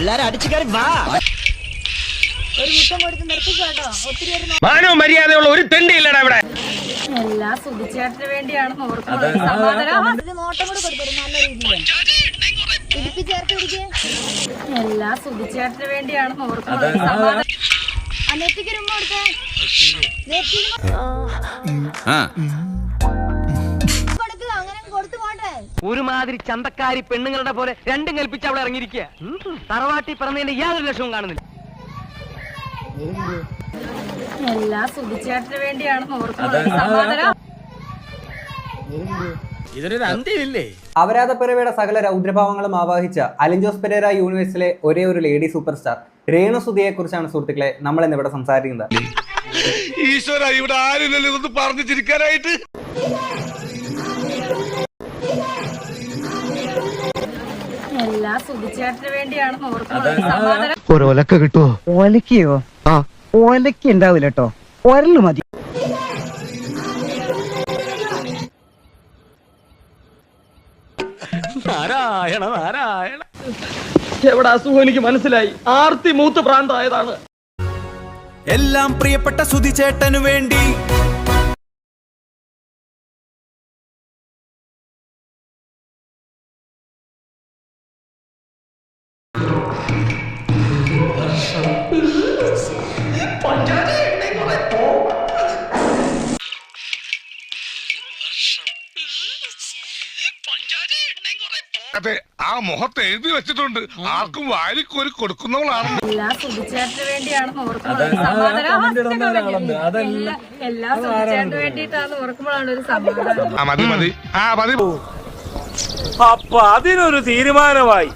എല്ലാരും അടിച്ചു കയറി വാ. മാനോ മര്യാദയുള്ള ഒരു തെണ്ടി ഇല്ലടാ ഇവിടെ. എല്ലാം സുധിച്ചേട്ടന് വേണ്ടിയാണ് ഓർക്കുന്നത്. എല്ലാം സുധിച്ചേട്ടന് വേണ്ടിയാണ് ഓർക്കുന്നത്. ഒരുമാതിരി ചന്തക്കാരി പെണ്ണുങ്ങളുടെ പോലെ രണ്ടും കൽപ്പിച്ച് അവിടെ ഇറങ്ങിയിരിക്കുക. തറവാട്ടി പറഞ്ഞതിന്റെ യാതൊരു ലക്ഷവും കാണുന്നില്ല. എല്ലാം സുധിച്ചേട്ടന് വേണ്ടിയാണ് ഓർക്കുന്നത്. ഇതിനൊരു അന്ത്യമില്ലേ? അപരാധപ്പെരവയുടെ സകല രൗദ്രഭാവങ്ങളും ആവാഹിച്ച അലിൻജോസ് പെരേര യൂണിവേഴ്സിലെ ഒരേ ഒരു ലേഡി സൂപ്പർ സ്റ്റാർ രേണു സുധിയെ കുറിച്ചാണ് സുഹൃത്തുക്കളെ നമ്മൾ ഇന്ന് ഇവിടെ സംസാരിക്കുന്നത്. ഈശ്വര, ഇവിടെ ആരില്ലല്ലോ ഇതൊന്ന് പറഞ്ഞു ചിരിക്കാനായിട്ട്. എല്ലാം സുധിച്ചേട്ടന് വേണ്ടിയാണ് ഓർക്കുന്നത്. ഒരു ഒലക്ക കിട്ടുവോ? ഒലക്കയോ? ആ, ഒലക്ക ഉണ്ടാവില്ല കേട്ടോ, ഒരല് മതി. നാരായണ നാരായണ. എവിടെ അസുഖം എനിക്ക് മനസ്സിലായി. ആർത്തി മൂത്ത് പ്രാന്തായതാണ്. എല്ലാം പ്രിയപ്പെട്ട സുധിച്ചേട്ടനു വേണ്ടി. അതെ, ആ മുഖത്ത് എഴുതി വെച്ചിട്ടുണ്ട്, ആർക്കും വാരിക്കോരി കൊടുക്കുന്നവളാണ്. എല്ലാം സുധിച്ചേട്ടന് വേണ്ടിയാണ് ഓർക്കുന്നത്. എല്ലാം സുധിച്ചേട്ടന് വേണ്ടിയിട്ടാണ് ഓർക്കുമ്പോഴാണ് ഒരു സമാധാനം. മതി മതി, ആ മതി. അപ്പൊ അതിനൊരു തീരുമാനമായി.